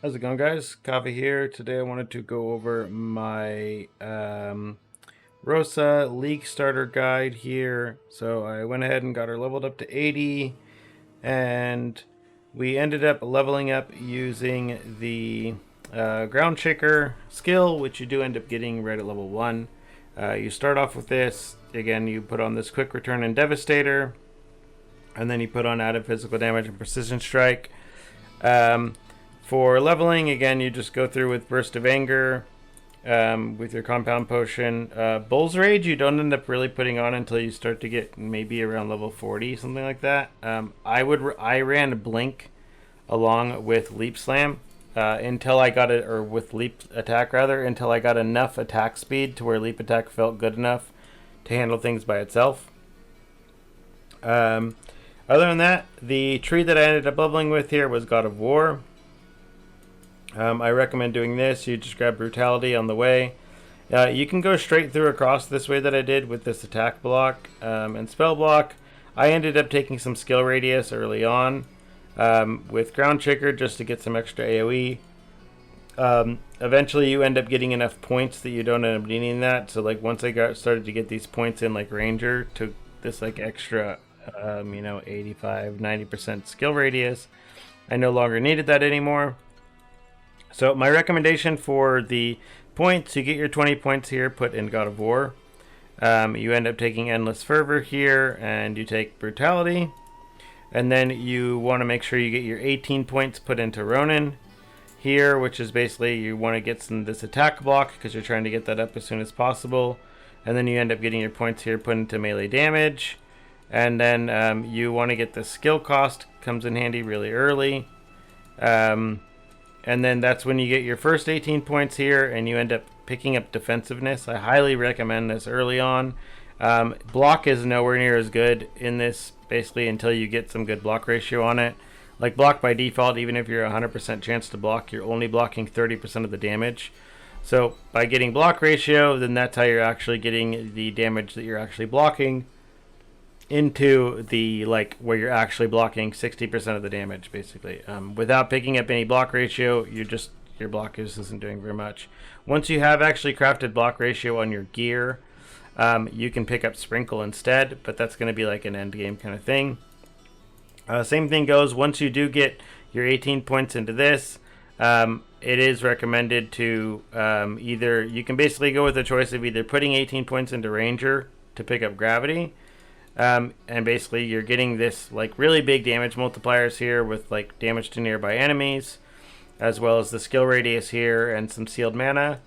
How's it going, guys? Kava here. Today I wanted to go over my Rosa League Starter Guide here. So I went ahead and got her leveled up to 80, and we ended up leveling up using the Ground Shaker skill, which you do end up getting right at level 1. You start off with this. Again, you put on this Quick Return and Devastator, and then you put on Added Physical Damage and Precision Strike. For leveling, again, you just go through with Burst of Anger, with your Compound Potion. Bull's Rage, you don't end up really putting on until you start to get maybe around level 40, something like that. I ran Blink along with Leap Slam until I got it, or with Leap Attack rather, until I got enough attack speed to where Leap Attack felt good enough to handle things by itself. Other than that, the tree that I ended up leveling with here was God of War. I recommend doing this. You just grab Brutality on the way. You can go straight through across this way that I did with this attack block and spell block. I ended up taking some skill radius early on with Ground Shaker just to get some extra AoE. Eventually you end up getting enough points that you don't end up needing that. So like once I started to get these points in like Ranger, took this like extra 85-90% skill radius. I no longer needed that anymore. So my recommendation for the points, you get your 20 points here, put in God of War. You end up taking Endless Fervor here, and you take Brutality. And then you want to make sure you get your 18 points put into Ronin here, which is basically you want to get this attack block because you're trying to get that up as soon as possible. And then you end up getting your points here put into melee damage. And then you want to get the skill cost, comes in handy really early. And then that's when you get your first 18 points here, and you end up picking up defensiveness. I highly recommend this early on. Block is nowhere near as good in this, basically, until you get some good block ratio on it. Like block by default, even if you're 100% chance to block, you're only blocking 30% of the damage. So by getting block ratio, then that's how you're actually getting the damage that you're actually blocking into the where you're actually blocking 60% of the damage, basically. Without picking up any block ratio, your block isn't doing very much. Once you have actually crafted block ratio on your gear, you can pick up Sprinkle instead, but that's going to be like an end game kind of thing. Same thing goes once you do get your 18 points into this. It is recommended to either, you can basically go with the choice of either putting 18 points into Ranger to pick up Gravity. And basically you're getting this like really big damage multipliers here with like damage to nearby enemies, as well as the skill radius here and some sealed mana.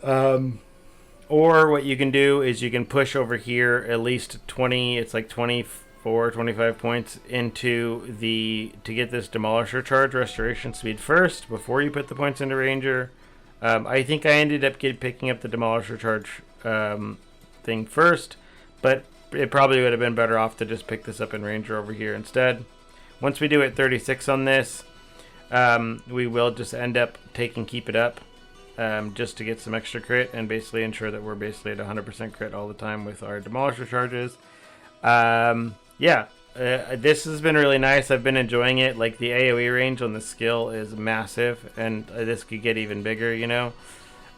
Or what you can do is you can push over here at least 20, it's like 24, 25 points into to get this Demolisher Charge restoration speed first before you put the points into Ranger. I think I ended up picking up the Demolisher Charge thing first, but it probably would have been better off to just pick this up in Ranger over here instead. Once we do it 36 on this, we will just end up Keep It Up just to get some extra crit and basically ensure that we're basically at 100% crit all the time with our Demolisher Charges. This has been really nice. I've been enjoying it. Like the AoE range on the skill is massive, and this could get even bigger, you know.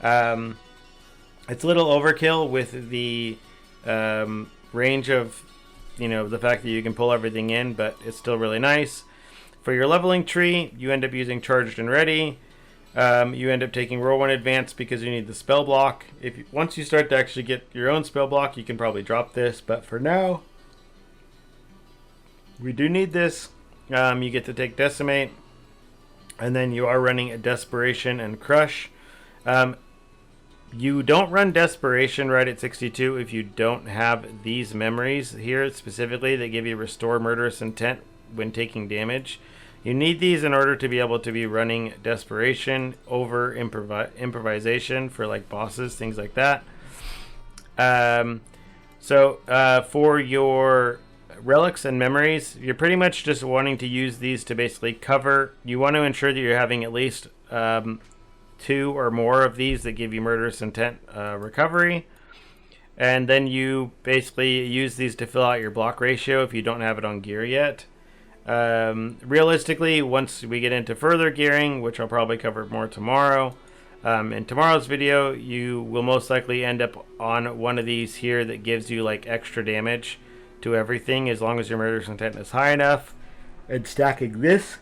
It's a little overkill with the range of, the fact that you can pull everything in, but it's still really nice. For your leveling tree, you end up using Charged and Ready. You end up taking Roll 1 Advance because you need the spell block. Once you start to actually get your own spell block, you can probably drop this, but for now, we do need this. You get to take Decimate, and then you are running a Desperation and Crush. You don't run Desperation right at 62 if you don't have these memories here specifically that give you Restore Murderous Intent when taking damage. You need these in order to be able to be running Desperation over Improvisation for like bosses, things like that. For your relics and memories, you're pretty much just wanting to use these to basically cover. You want to ensure that you're having at least 2 or more of these that give you Murderous Intent recovery, and then you basically use these to fill out your block ratio if you don't have it on gear yet. Realistically, once we get into further gearing, which I'll probably cover more tomorrow, in tomorrow's video, you will most likely end up on one of these here that gives you like extra damage to everything as long as your murderous intent is high enough. And stacking this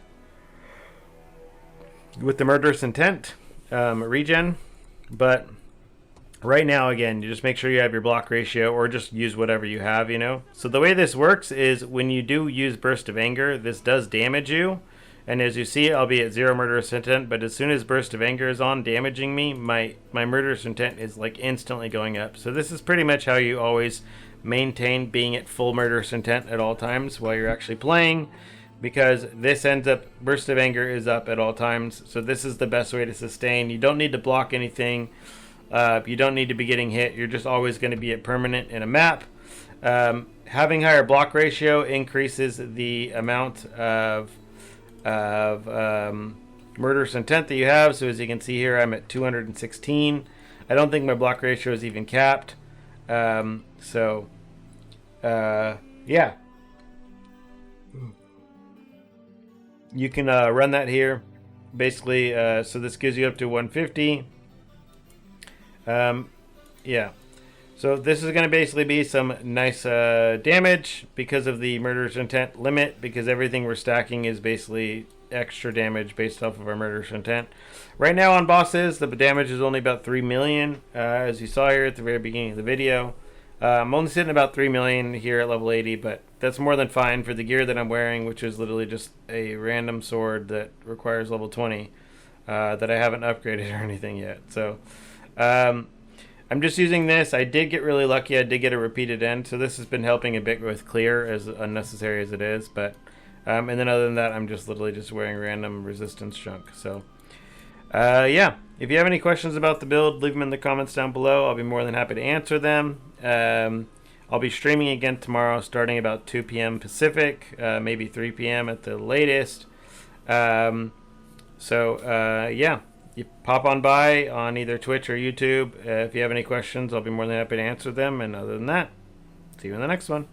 with the murderous intent regen. But right now, again, you just make sure you have your block ratio, or just use whatever you have, you know. So the way this works is when you do use Burst of Anger, this does damage you. And as you see, I'll be at 0 murderous intent, but as soon as Burst of Anger is on damaging me, my murderous intent is like instantly going up. So this is pretty much how you always maintain being at full murderous intent at all times while you're actually playing, because this ends up, Burst of Anger is up at all times. So this is the best way to sustain. You don't need to block anything. You don't need to be getting hit. You're just always going to be at permanent in a map. Having higher block ratio increases the amount of murderous intent that you have. So as you can see here, I'm at 216. I don't think my block ratio is even capped. Yeah. You can run that here. Basically, so this gives you up to 150. Yeah. So this is going to basically be some nice damage because of the murderous intent limit, because everything we're stacking is basically extra damage based off of our murderous intent. Right now on bosses, the damage is only about 3 million, as you saw here at the very beginning of the video. I'm only sitting about 3 million here at level 80, but that's more than fine for the gear that I'm wearing, which is literally just a random sword that requires level 20 that I haven't upgraded or anything yet. So I'm just using this. I did get really lucky. I did get a repeated end, so this has been helping a bit with clear, as unnecessary as it is. But and then other than that, I'm just literally just wearing random resistance junk. So yeah, if you have any questions about the build, leave them in the comments down below. I'll be more than happy to answer them. I'll be streaming again tomorrow, starting about 2 p.m. Pacific, maybe 3 p.m. at the latest. Yeah. You pop on by on either Twitch or YouTube. If you have any questions, I'll be more than happy to answer them. And other than that, see you in the next one.